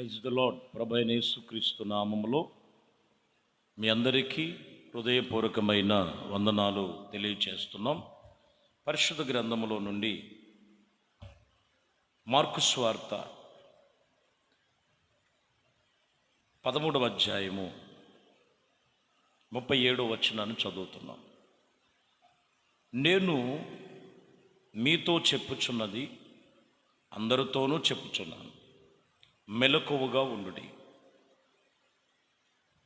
Praise the lord. ప్రభు అయిన యేసుక్రీస్తు నామములో మీ అందరికీ హృదయపూర్వకమైన వందనాలు తెలియచేస్తున్నాం. పరిశుద్ధ గ్రంథములో నుండి మార్కు సువార్త 13వ అధ్యాయము 37వ వచనాన్ని చదువుతున్నాం. నేను మీతో చెప్పుచున్నది అందరితోనూ చెప్పుచున్నాను, మెలకువగా ఉండుడి.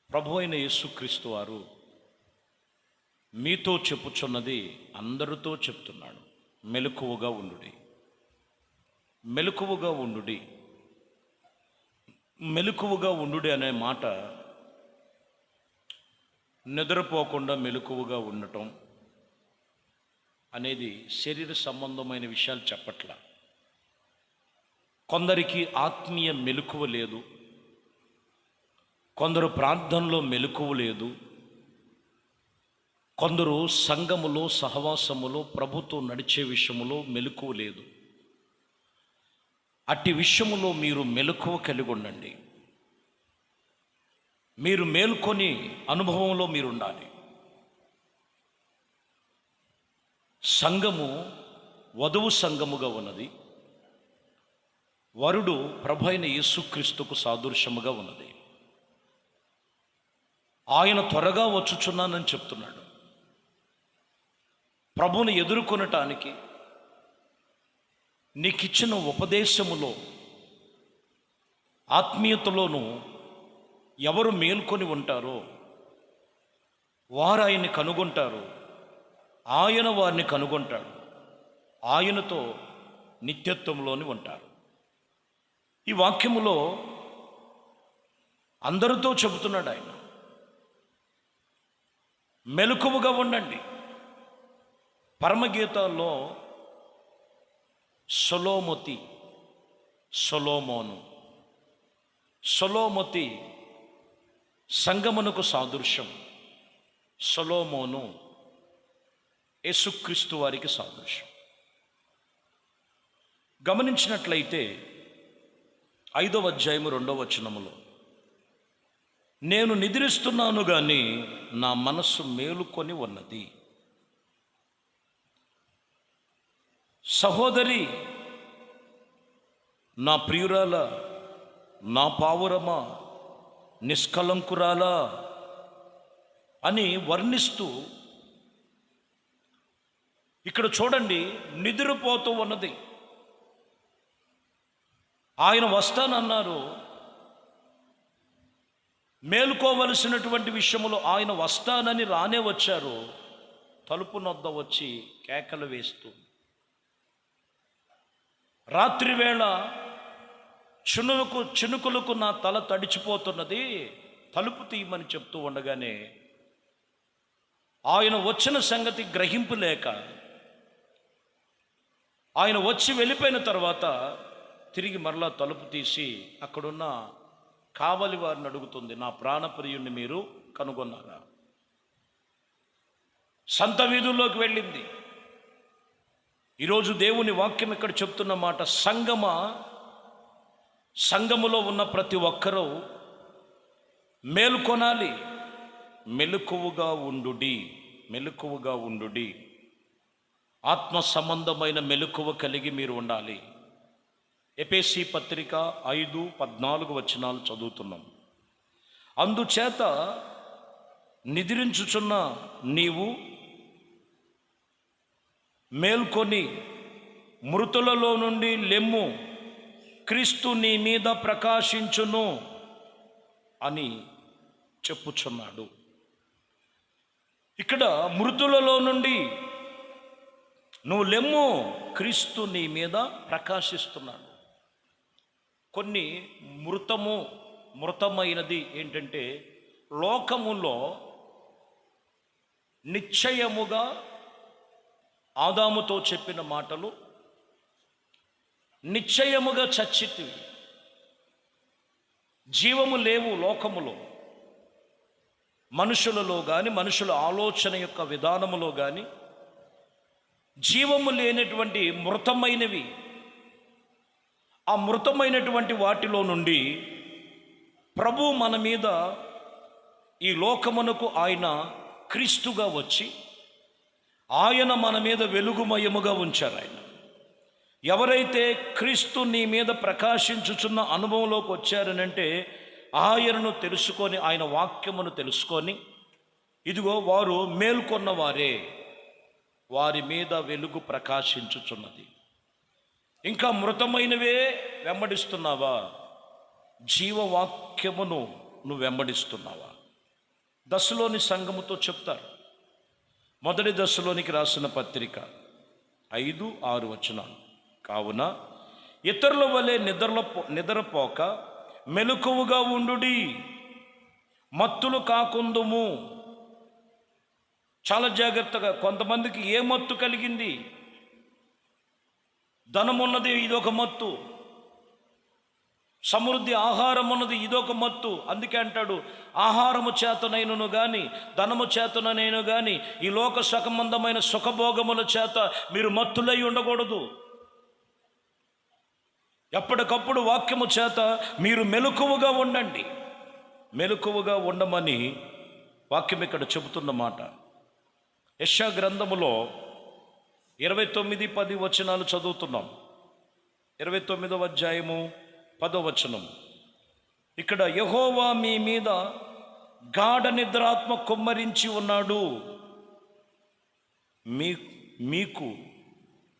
ప్రభు అయిన యేసుక్రీస్తు వారు మీతో చెప్పుచున్నది అందరితో చెప్తున్నాడు, మెలకువగా ఉండుడి, మెలకువగా ఉండుడి. మెలకువగా ఉండుడి అనే మాట నిద్రపోకుండా మెలకువగా ఉండటం అనేది శరీర సంబంధమైన విషయాలు చెప్పట్ల. కొందరికి ఆత్మీయ మెలకువ లేదు, కొందరు ప్రార్థనలో మెలకువ లేదు, కొందరు సంఘములో సహవాసములో ప్రభుతో నడిచే విషయములో మెలకువ లేదు. అట్టి విషయములో మీరు మెలకువ కలిగి ఉండండి. మీరు మేల్కొని అనుభవంలో మీరు ఉండాలి. సంఘము వధువు సంఘముగా ఉన్నది, వరుడు ప్రభు అయిన యేసుక్రీస్తుకు సాదృశ్యముగా ఉన్నది. ఆయన త్వరగా వచ్చుచున్నానని చెప్తున్నాడు. ప్రభువుని ఎదుర్కొనటానికి నీకిచ్చిన ఉపదేశములో ఆత్మీయతలోనూ ఎవరు మేల్కొని ఉంటారో వారు ఆయన్ని కనుగొంటారు, ఆయన వారిని కనుగొంటాడు, ఆయనతో నిత్యత్వంలోని ఉంటారు. ఈ వాక్యములో అందరితో చెబుతున్నాడు ఆయన, మెలకువగా ఉండండి. పరమగీతాల్లో సొలోమోతి సంగమునకు సాదృశ్యం, సొలోమోను యేసుక్రీస్తు వారికి సాదృశ్యం. గమనించినట్లయితే 5వ అధ్యాయము 2వ వచనములో, నేను నిద్రిస్తున్నాను కానీ నా మనస్సు మేలుకొని ఉన్నది. సహోదరి, నా ప్రియురాల, నా పావురమా, నిష్కలంకురాలా అని వర్ణిస్తూ ఇక్కడ చూడండి, నిద్రపోతూ ఉన్నది. ఆయన వస్తానన్నారు, మేలుకోవలసినటువంటి విషయములో ఆయన వస్తానని రానే వచ్చారు. తలుపు నొద్ద వచ్చి కేకలు వేస్తూ, రాత్రివేళ చినుకులకు నా తల తడిచిపోతున్నది, తలుపు తీయమని చెప్తూ ఉండగానే ఆయన వచ్చిన సంగతి గ్రహింపు లేక ఆయన వచ్చి వెళ్ళిపోయిన తర్వాత తిరిగి మరలా తలుపు తీసి అక్కడున్న కావలి వారిని అడుగుతుంది, నా ప్రాణప్రియుణ్ణి మీరు కనుగొన్నారా? సంత వీధుల్లోకి వెళ్ళింది. ఈరోజు దేవుని వాక్యం ఇక్కడ చెప్తున్న మాట, సంఘములో ఉన్న ప్రతి ఒక్కరూ మేలుకొనాలి, మెలకువగా ఉండుడి, మెలకువగా ఉండుడి. ఆత్మ సంబంధమైన మెలకువ కలిగి మీరు ఉండాలి. ఎఫెసీ పత్రిక 5:14 వచనాలు చదువుతున్నాం. అందుచేత నిద్రించుచున్న నీవు మేల్కొని మృతులలో నుండి లెమ్ము, క్రీస్తు నీ మీద ప్రకాశించును అని చెప్పుచున్నాడు. ఇక్కడ మృతులలో నుండి నువ్వు లెమ్ము, క్రీస్తు నీ మీద ప్రకాశిస్తున్నాడు. కొన్ని మృతమైనది ఏంటంటే, లోకములో నిశ్చయముగా ఆదాముతో చెప్పిన మాటలు నిశ్చయముగా చచ్చితివి. జీవము లేవు లోకములో, మనుషులలో కానీ మనుషుల ఆలోచన యొక్క విధానములో కానీ జీవము లేనటువంటి మృతమైనవి. ఆ మృతమైనటువంటి వాటిలో నుండి ప్రభు మన మీద ఈ లోకమునకు ఆయన క్రీస్తుగా వచ్చి ఆయన మన మీద వెలుగుమయముగా ఉంచారు. ఆయన ఎవరైతే క్రీస్తు నీ మీద ప్రకాశించుచున్న అనుభవంలోకి వచ్చారనంటే ఆయనను తెలుసుకొని, ఆయన వాక్యమును తెలుసుకొని, ఇదిగో వారు మేల్కొన్న వారే, వారి మీద వెలుగు ప్రకాశించుచున్నది. ఇంకా మృతమైనవే వెంబడిస్తున్నావా? జీవవాక్యమును నువ్వు వెంబడిస్తున్నావా? దశలోని సంఘముతో చెప్తారు. మొదటి దశలోనికి రాసిన పత్రిక 5-6 వచనాలు. కావున ఇతరుల వలె నిద్రపోక మెలకువగా ఉండుడి, మత్తులు కాకుందుము. చాలా జాగ్రత్తగా. కొంతమందికి ఏ మత్తు కలిగింది? ధనమున్నది, ఇదొక మత్తు. సమృద్ధి ఆహారం ఉన్నది, ఇదొక మత్తు. అందుకే అంటాడు, ఆహారము చేతనైనను గాని ధనము చేతనైనను గాని ఈ లోక సంబంధమైన సుఖభోగముల చేత మీరు మత్తులై ఉండకూడదు. ఎప్పటికప్పుడు వాక్యము చేత మీరు మెలకువగా ఉండండి. మెలకువగా ఉండమని వాక్యం ఇక్కడ చెబుతున్న మాట. యెషయా గ్రంథములో 29-10 వచనాలు చదువుతున్నాం. 29వ అధ్యాయము 10వ వచనం. ఇక్కడ యెహోవా మీ మీద గాఢ నిద్రాత్మ కుమ్మరించి ఉన్నాడు, మీకు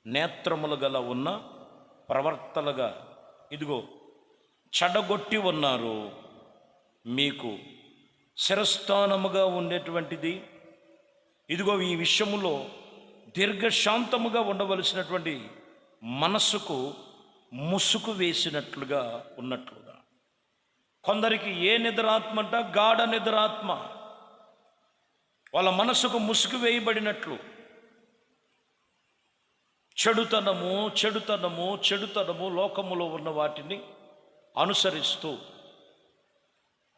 నేత్రములు గల ఉన్న ప్రవర్తలుగా ఇదిగో చెడగొట్టి ఉన్నారు. మీకు శిరస్థానముగా ఉండేటువంటిది ఇదిగో ఈ విషయములో దీర్ఘశాంతముగా ఉండవలసినటువంటి మనస్సుకు ముసుగు వేసినట్లుగా ఉన్నట్లుగా. కొందరికి ఏ నిద్రాత్మ అంట? గాఢ నిద్రాత్మ. వాళ్ళ మనసుకు ముసుగు వేయబడినట్లు చెడుతనము చెడుతనము చెడుతనము లోకములో ఉన్న వాటిని అనుసరిస్తూ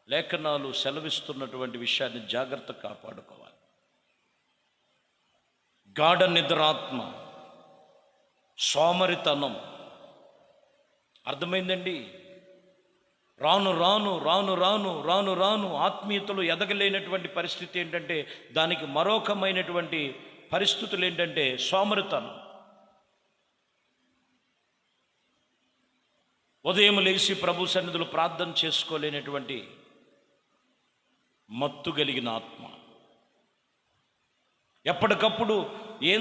లేఖనాలు సెలవిస్తున్నటువంటి విషయాన్ని జాగ్రత్త కాపాడుకోవాలి. గాఢ నిద్రాత్మ, సోమరితనం. అర్థమైందండి? రాను రాను రాను రాను రాను రాను ఆత్మీయతలు ఎదగలేనటువంటి పరిస్థితి ఏంటంటే, దానికి మరొకమైనటువంటి పరిస్థితులు ఏంటంటే సోమరితనం. ఉదయం లేచి ప్రభు సన్నిధిలో ప్రార్థన చేసుకోలేనటువంటి మత్తు కలిగిన ఆత్మ. ఎప్పటికప్పుడు ఏం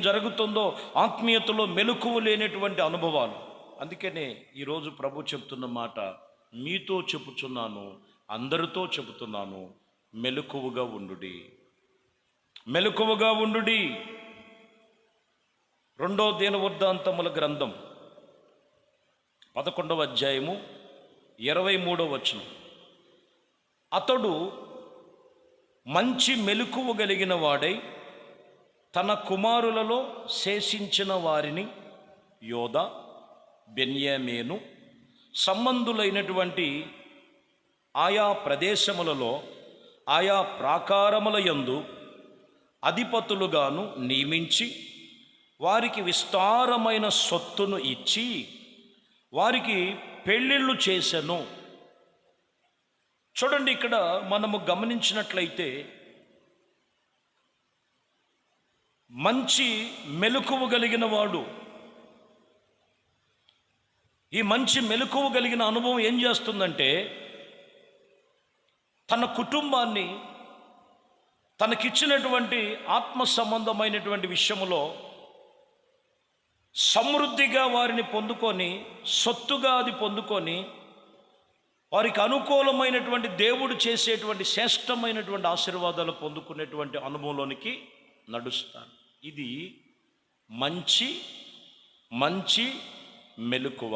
జరుగుతుందో ఆత్మీయతలో మెలకువ లేనటువంటి అనుభవాలు. అందుకనే ఈరోజు ప్రభు చెప్తున్న మాట మీతో చెప్పుచున్నాను, అందరితో చెబుతున్నాను, మెలకువగా ఉండుడి, మెలకువగా ఉండుడి. 2వ దినవృత్తాంతముల గ్రంథం 11వ అధ్యాయము 23వ వచనం. అతడు మంచి మెలకువ కలిగిన వాడై తన కుమారులలో శేషించిన వారిని యోదా, బెన్యామీను సంబంధులైనటువంటి ఆయా ప్రదేశములలో ఆయా ప్రాకారముల యందు అధిపతులుగాను నియమించి వారికి విస్తారమైన సొత్తును ఇచ్చి వారికి పెళ్ళిళ్ళు చేసెను. చూడండి, ఇక్కడ మనము గమనించినట్లయితే మంచి మెలకువ కలిగిన వాడు, ఈ మంచి మెలకువ కలిగిన అనుభవం ఏం చేస్తుందంటే తన కుటుంబాన్ని తనకిచ్చినటువంటి ఆత్మ సంబంధమైనటువంటి విషయములో సమృద్ధిగా వారిని పొందుకొని, సొత్తుగా అది పొందుకొని, వారికి అనుకూలమైనటువంటి దేవుడు చేసేటువంటి శ్రేష్టమైనటువంటి ఆశీర్వాదాలు పొందుకునేటువంటి అనుభవంలోనికి నడుస్తారు. ఇది మంచి మంచి మెలకువ.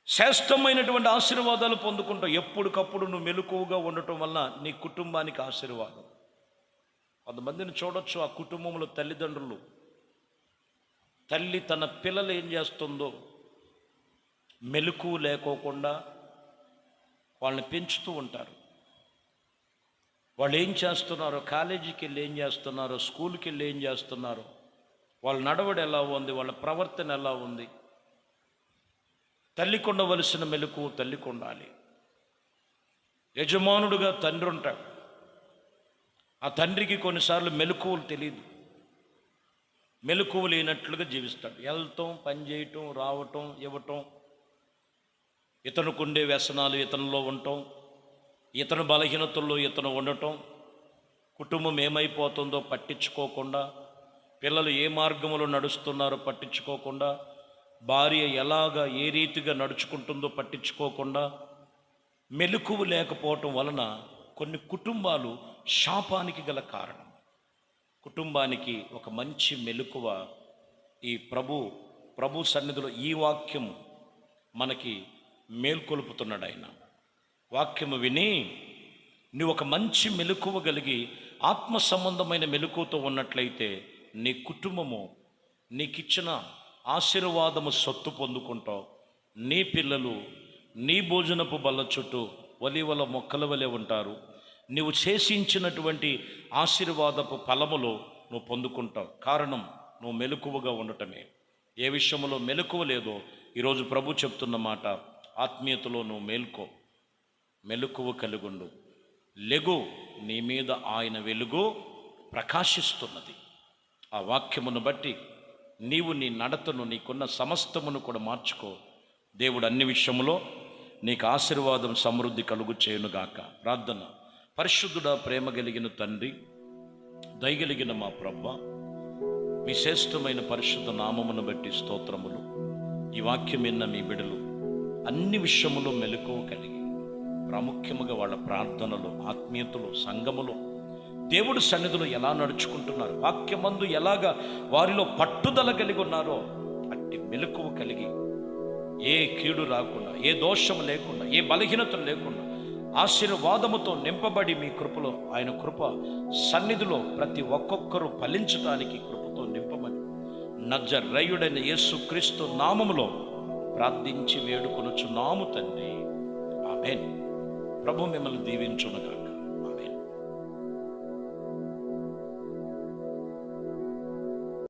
శ్రేష్టమైనటువంటి ఆశీర్వాదాలు పొందుకుంటావు. ఎప్పటికప్పుడు నువ్వు మెలకువగా ఉండటం వల్ల నీ కుటుంబానికి ఆశీర్వాదం. కొంతమందిని చూడొచ్చు, ఆ కుటుంబంలో తల్లిదండ్రులు, తల్లి తన పిల్లలు ఏం చేస్తుందో మెలకువ లేకోకుండా వాళ్ళని పెంచుతూ ఉంటారు. వాళ్ళు ఏం చేస్తున్నారో, కాలేజీకి వెళ్ళి ఏం చేస్తున్నారో, స్కూల్కి వెళ్ళి ఏం చేస్తున్నారో, వాళ్ళ నడవడి ఎలా ఉంది, వాళ్ళ ప్రవర్తన ఎలా ఉంది, తల్లికి ఉండవలసిన మెలకు తల్లికి ఉండాలి. యజమానుడుగా తండ్రి ఉంటాడు. ఆ తండ్రికి కొన్నిసార్లు మెలకువలు తెలియదు. మెలకువ లేనట్లుగా జీవిస్తాడు. వెళ్తాం, పని చేయటం, రావటం, ఇవ్వటం, ఇతనుకు ఉండే వ్యసనాలు ఇతనిలో ఉండటం, ఇతను బలహీనతల్లో ఇతను ఉండటం, కుటుంబం ఏమైపోతుందో పట్టించుకోకుండా, పిల్లలు ఏ మార్గంలో నడుస్తున్నారో పట్టించుకోకుండా, భార్య ఎలాగా ఏ రీతిగా నడుచుకుంటుందో పట్టించుకోకుండా, మెలకువ లేకపోవటం వలన కొన్ని కుటుంబాలు శాపానికి గల కారణం. కుటుంబానికి ఒక మంచి మెలకువ ఈ ప్రభు సన్నిధిలో ఈ వాక్యం మనకి మేల్కొలుపుతున్నాడు. ఆయన వాక్యము విని నువ్వు ఒక మంచి మెలకువ కలిగి ఆత్మ సంబంధమైన మెలకువతో ఉన్నట్లయితే నీ కుటుంబము నీకిచ్చిన ఆశీర్వాదము సొత్తు పొందుకుంటావు. నీ పిల్లలు నీ భోజనపు బల్ల చుట్టూ ఒలీవల మొక్కల వలె ఉంటారు. నువ్వు చేసించినటువంటి ఆశీర్వాదపు ఫలములో నువ్వు పొందుకుంటావు. కారణం నువ్వు మెలకువగా ఉండటమే. ఏ విషయంలో మెలకువ లేదో ఈరోజు ప్రభు చెప్తున్న మాట, ఆత్మీయతలో నువ్వు మేల్కో, మెలకువ కలిగుండు. లెగు, నీ మీద ఆయన వెలుగు ప్రకాశిస్తున్నది. ఆ వాక్యమును బట్టి నీవు నీ నడతను, నీకున్న సమస్తమును కూడా మార్చుకో. దేవుడు అన్ని విషయంలో నీకు ఆశీర్వాదం సమృద్ధి కలుగు చేయునుగాక. ప్రార్థన. పరిశుద్ధుడా, ప్రేమ కలిగిన తండ్రి, దయగలిగిన మా ప్రభువా, మీ శ్రేష్టమైన పరిశుద్ధ నామమును బట్టి స్తోత్రములు. ఈ వాక్యం విన్న మీ బిడ్డలు అన్ని విషయములో మెలకువ కలిగి, ప్రాముఖ్యముగా వాళ్ళ ప్రార్థనలు, ఆత్మీయతలు, సంఘములు, దేవుడి సన్నిధిలో ఎలా నడుచుకుంటున్నారు, వాక్యమందు ఎలాగా వారిలో పట్టుదల కలిగి ఉన్నారో అట్టి మెలకువ కలిగి, ఏ కీడు రాకుండా, ఏ దోషము లేకుండా, ఏ బలహీనతలు లేకుండా ఆశీర్వాదముతో నింపబడి మీ కృపలో, ఆయన కృప సన్నిధిలో ప్రతి ఒక్కొక్కరు ఫలించటానికి కృపతో నింపమని నజరేయుడైన యేసుక్రీస్తు నామములో ప్రార్థించి వేడుకొనుచున్నాము తండ్రి. ఆమేన్. ప్రభు మిమ్మల్ని దీవించునుగాక.